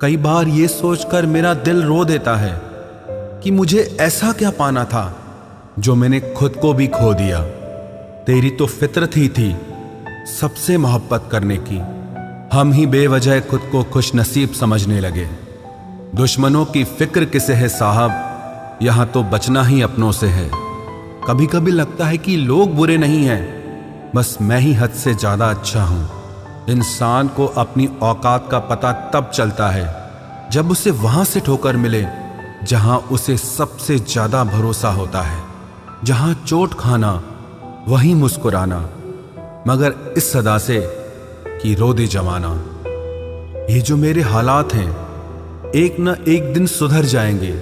कई बार ये सोचकर मेरा दिल रो देता है कि मुझे ऐसा क्या पाना था जो मैंने खुद को भी खो दिया। तेरी तो फितरत ही थी सबसे मोहब्बत करने की, हम ही बेवजह खुद को खुश नसीब समझने लगे। दुश्मनों की फिक्र किसे है साहब, यहां तो बचना ही अपनों से है। कभी कभी लगता है कि लोग बुरे नहीं हैं, बस मैं ही हद से ज्यादा अच्छा हूं। इंसान को अपनी औकात का पता तब चलता है जब उसे वहां से ठोकर मिले जहां उसे सबसे ज्यादा भरोसा होता है। जहां चोट खाना वहीं मुस्कुराना, मगर इस सदा से कि रो दे जमाना। ये जो मेरे हालात हैं एक न एक दिन सुधर जाएंगे,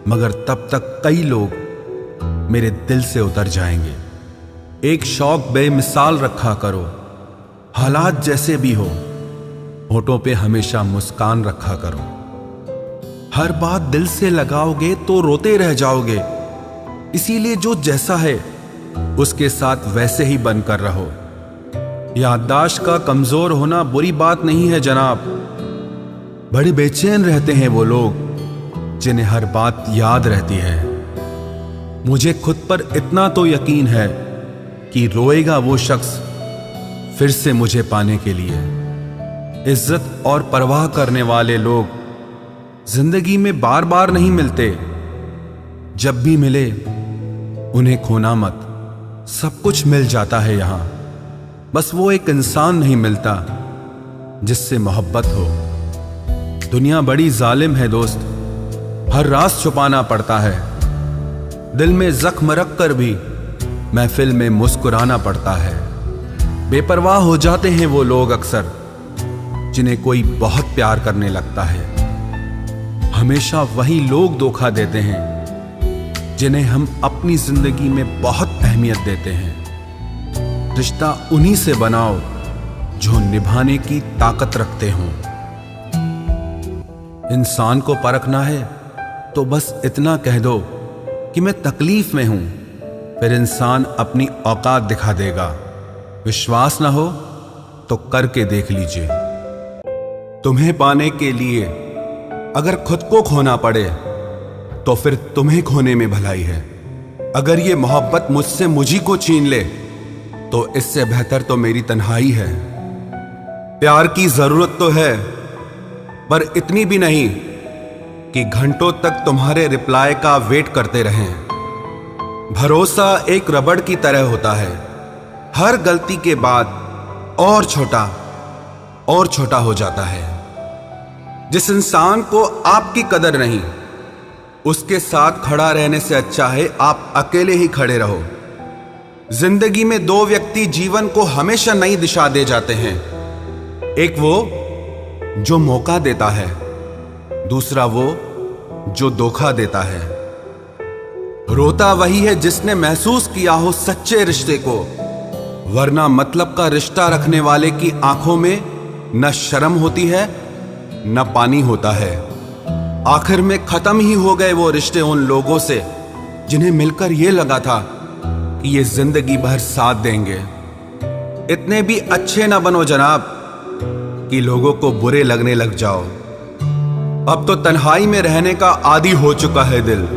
मगर तब तक कई लोग मेरे दिल से उतर जाएंगे। एक शौक बेमिसाल रखा करो, हालात जैसे भी हो, होठों पे हमेशा मुस्कान रखा करो। हर बात दिल से लगाओगे तो रोते रह जाओगे, इसीलिए जो जैसा है उसके साथ वैसे ही बनकर रहो। याददाश्त का कमजोर होना बुरी बात नहीं है जनाब। बड़े बेचैन रहते हैं वो लोग जिन्हें हर बात याद रहती है। मुझे खुद पर इतना तो यकीन है कि रोएगा वो शख्स फिर से मुझे पाने के लिए। इज्जत और परवाह करने वाले लोग जिंदगी में बार बार नहीं मिलते, जब भी मिले उन्हें खोना मत। सब कुछ मिल जाता है यहां, बस वो एक इंसान नहीं मिलता जिससे मोहब्बत हो। दुनिया बड़ी जालिम है दोस्त, हर राज छुपाना पड़ता है। दिल में जख्म रख कर भी महफिल में मुस्कुराना पड़ता है। बेपरवाह हो जाते हैं वो लोग अक्सर जिन्हें कोई बहुत प्यार करने लगता है। हमेशा वही लोग धोखा देते हैं जिन्हें हम अपनी जिंदगी में बहुत अहमियत देते हैं। रिश्ता उन्हीं से बनाओ जो निभाने की ताकत रखते हों। इंसान को परखना है तो बस इतना कह दो कि मैं तकलीफ में हूं, फिर इंसान अपनी औकात दिखा देगा। विश्वास ना हो तो करके देख लीजिए। तुम्हें पाने के लिए अगर खुद को खोना पड़े तो फिर तुम्हें खोने में भलाई है। अगर ये मोहब्बत मुझसे मुझी को छीन ले तो इससे बेहतर तो मेरी तन्हाई है। प्यार की जरूरत तो है, पर इतनी भी नहीं कि घंटों तक तुम्हारे रिप्लाई का वेट करते रहें। भरोसा एक रबड़ की तरह होता है, हर गलती के बाद और छोटा हो जाता है। जिस इंसान को आपकी कदर नहीं, उसके साथ खड़ा रहने से अच्छा है आप अकेले ही खड़े रहो। जिंदगी में दो व्यक्ति जीवन को हमेशा नई दिशा दे जाते हैं। एक वो जो मौका देता है, दूसरा वो जो धोखा देता है। रोता वही है जिसने महसूस किया हो सच्चे रिश्ते को, वरना मतलब का रिश्ता रखने वाले की आंखों में न शर्म होती है न पानी होता है। आखिर में खत्म ही हो गए वो रिश्ते उन लोगों से जिन्हें मिलकर ये लगा था कि ये जिंदगी भर साथ देंगे। इतने भी अच्छे ना बनो जनाब कि लोगों को बुरे लगने लग जाओ। अब तो तन्हाई में रहने का आदी हो चुका है दिल।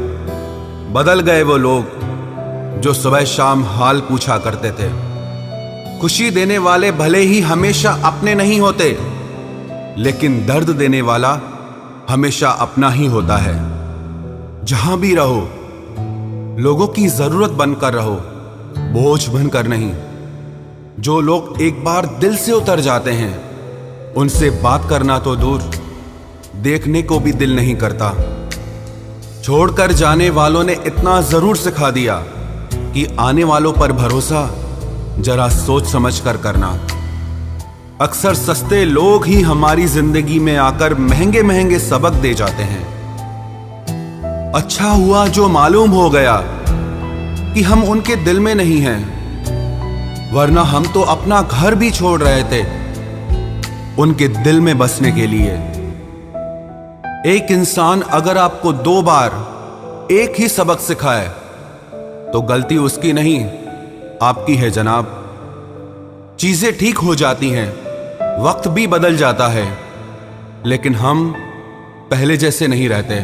बदल गए वो लोग जो सुबह शाम हाल पूछा करते थे। खुशी देने वाले भले ही हमेशा अपने नहीं होते, लेकिन दर्द देने वाला हमेशा अपना ही होता है। जहां भी रहो लोगों की जरूरत बनकर रहो, बोझ बनकर नहीं। जो लोग एक बार दिल से उतर जाते हैं उनसे बात करना तो दूर, देखने को भी दिल नहीं करता। छोड़कर जाने वालों ने इतना जरूर सिखा दिया कि आने वालों पर भरोसा जरा सोच समझ कर करना। अक्सर सस्ते लोग ही हमारी जिंदगी में आकर महंगे महंगे सबक दे जाते हैं। अच्छा हुआ जो मालूम हो गया कि हम उनके दिल में नहीं हैं, वरना हम तो अपना घर भी छोड़ रहे थे उनके दिल में बसने के लिए। एक इंसान अगर आपको 2 बार एक ही सबक सिखाए तो गलती उसकी नहीं आपकी है जनाब। चीजें ठीक हो जाती हैं, वक्त भी बदल जाता है, लेकिन हम पहले जैसे नहीं रहते।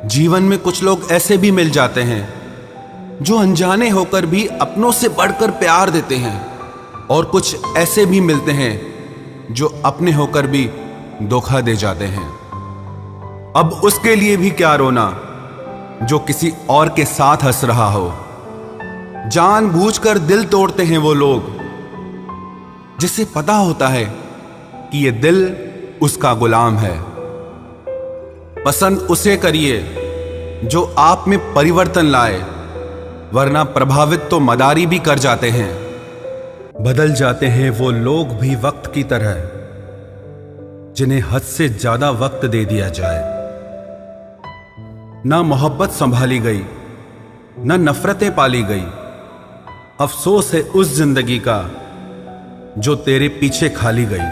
जीवन में कुछ लोग ऐसे भी मिल जाते हैं जो अनजाने होकर भी अपनों से बढ़कर प्यार देते हैं, और कुछ ऐसे भी मिलते हैं जो अपने होकर भी धोखा दे जाते हैं। अब उसके लिए भी क्या रोना जो किसी और के साथ हंस रहा हो। जानबूझकर दिल तोड़ते हैं वो लोग जिसे पता होता है कि ये दिल उसका गुलाम है। पसंद उसे करिए जो आप में परिवर्तन लाए, वरना प्रभावित तो मदारी भी कर जाते हैं। बदल जाते हैं वो लोग भी वक्त की तरह, जिन्हें हद से ज्यादा वक्त दे दिया जाए। ना मोहब्बत संभाली गई, ना नफरतें पाली गई। अफसोस है उस जिंदगी का जो तेरे पीछे खाली गई।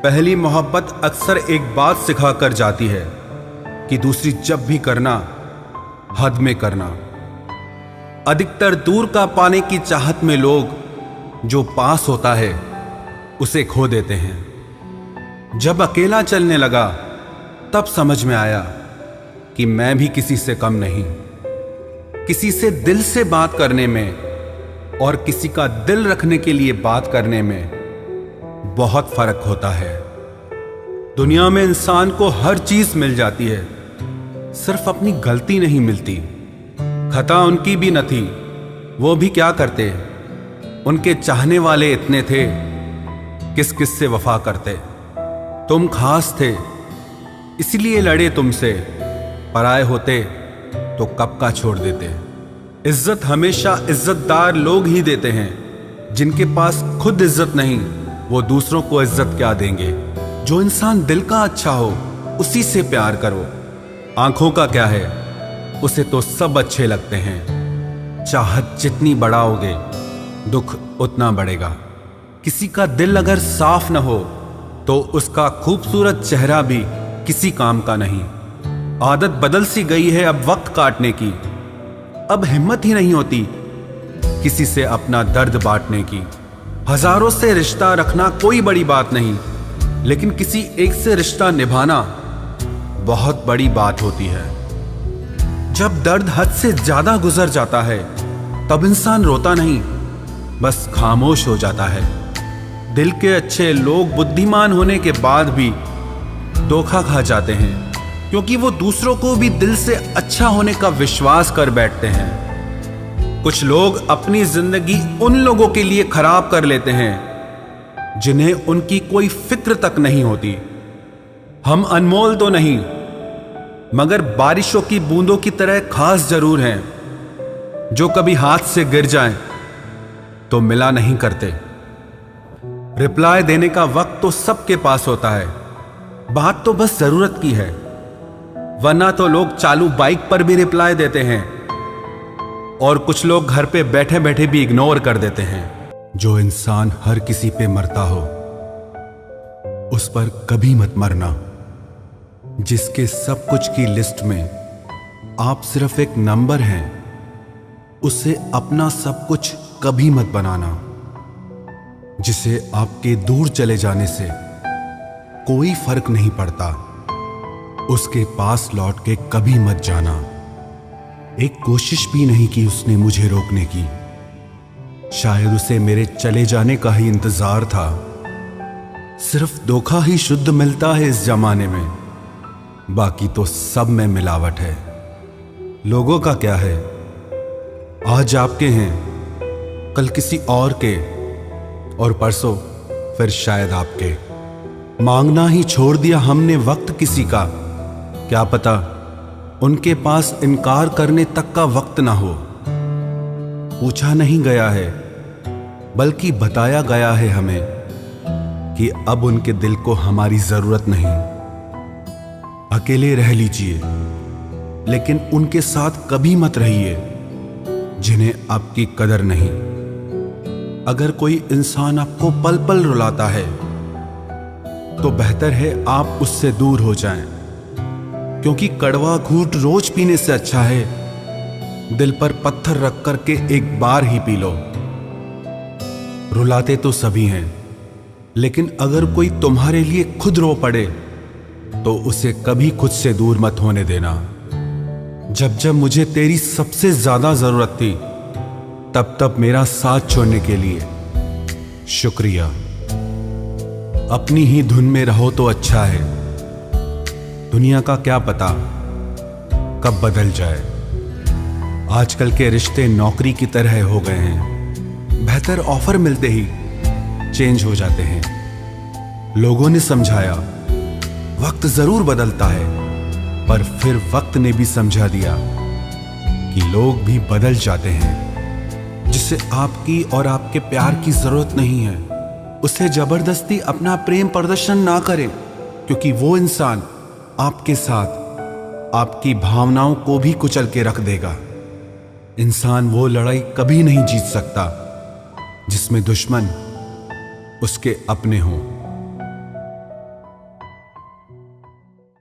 पहली मोहब्बत अक्सर एक बात सिखा कर जाती है कि दूसरी जब भी करना, हद में करना। अधिकतर दूर का पाने की चाहत में लोग जो पास होता है उसे खो देते हैं। जब अकेला चलने लगा तब समझ में आया कि मैं भी किसी से कम नहीं। किसी से दिल से बात करने में और किसी का दिल रखने के लिए बात करने में बहुत फर्क होता है। दुनिया में इंसान को हर चीज मिल जाती है, सिर्फ अपनी गलती नहीं मिलती। खता उनकी भी न थी, वो भी क्या करते। उनके चाहने वाले इतने थे, किस किस से वफा करते। तुम खास थे इसलिए लड़े तुमसे, पराए होते तो कब का छोड़ देते। इज्जत हमेशा इज्जतदार लोग ही देते हैं। जिनके पास खुद इज्जत नहीं, वो दूसरों को इज्जत क्या देंगे। जो इंसान दिल का अच्छा हो उसी से प्यार करो। आंखों का क्या है, उसे तो सब अच्छे लगते हैं। चाहत जितनी बढ़ाओगे दुख उतना बढ़ेगा। किसी का दिल अगर साफ न हो तो उसका खूबसूरत चेहरा भी किसी काम का नहीं। आदत बदल सी गई है अब वक्त काटने की। अब हिम्मत ही नहीं होती किसी से अपना दर्द बांटने की। हजारों से रिश्ता रखना कोई बड़ी बात नहीं, लेकिन किसी एक से रिश्ता निभाना बहुत बड़ी बात होती है। जब दर्द हद से ज्यादा गुजर जाता है तब इंसान रोता नहीं, बस खामोश हो जाता है। दिल के अच्छे लोग बुद्धिमान होने के बाद भी धोखा खा जाते हैं, क्योंकि वो दूसरों को भी दिल से अच्छा होने का विश्वास कर बैठते हैं। कुछ लोग अपनी जिंदगी उन लोगों के लिए खराब कर लेते हैं जिन्हें उनकी कोई फिक्र तक नहीं होती। हम अनमोल तो नहीं, मगर बारिशों की बूंदों की तरह खास जरूर हैं, जो कभी हाथ से गिर जाएं तो मिला नहीं करते। रिप्लाई देने का वक्त तो सबके पास होता है, बात तो बस जरूरत की है। वरना तो लोग चालू बाइक पर भी रिप्लाई देते हैं, और कुछ लोग घर पे बैठे बैठे भी इग्नोर कर देते हैं। जो इंसान हर किसी पे मरता हो उस पर कभी मत मरना। जिसके सब कुछ की लिस्ट में आप सिर्फ एक नंबर हैं, उसे अपना सब कुछ कभी मत बनाना। जिसे आपके दूर चले जाने से कोई फर्क नहीं पड़ता, उसके पास लौट के कभी मत जाना। एक कोशिश भी नहीं की उसने मुझे रोकने की। शायद उसे मेरे चले जाने का ही इंतजार था। सिर्फ धोखा ही शुद्ध मिलता है इस जमाने में, बाकी तो सब में मिलावट है। लोगों का क्या है, आज आपके हैं, कल किसी और के, और परसों फिर शायद आपके। मांगना ही छोड़ दिया हमने वक्त किसी का, क्या पता उनके पास इनकार करने तक का वक्त ना हो। पूछा नहीं गया है, बल्कि बताया गया है हमें कि अब उनके दिल को हमारी जरूरत नहीं। अकेले रह लीजिए, लेकिन उनके साथ कभी मत रहिए जिन्हें आपकी कदर नहीं। अगर कोई इंसान आपको पल पल रुलाता है तो बेहतर है आप उससे दूर हो जाएं, क्योंकि कड़वा घूंट रोज पीने से अच्छा है दिल पर पत्थर रख करके एक बार ही पी लो। रुलाते तो सभी हैं, लेकिन अगर कोई तुम्हारे लिए खुद रो पड़े तो उसे कभी खुद से दूर मत होने देना। जब जब मुझे तेरी सबसे ज्यादा जरूरत थी तब तब मेरा साथ छोड़ने के लिए शुक्रिया। अपनी ही धुन में रहो तो अच्छा है। दुनिया का क्या पता कब बदल जाए। आजकल के रिश्ते नौकरी की तरह हो गए हैं। बेहतर ऑफर मिलते ही चेंज हो जाते हैं। लोगों ने समझाया वक्त जरूर बदलता है, पर फिर वक्त ने भी समझा दिया कि लोग भी बदल जाते हैं। जिसे आपकी और आपके प्यार की जरूरत नहीं है उसे जबरदस्ती अपना प्रेम प्रदर्शन ना करें, क्योंकि वो इंसान आपके साथ आपकी भावनाओं को भी कुचल के रख देगा। इंसान वो लड़ाई कभी नहीं जीत सकता जिसमें दुश्मन उसके अपने हों।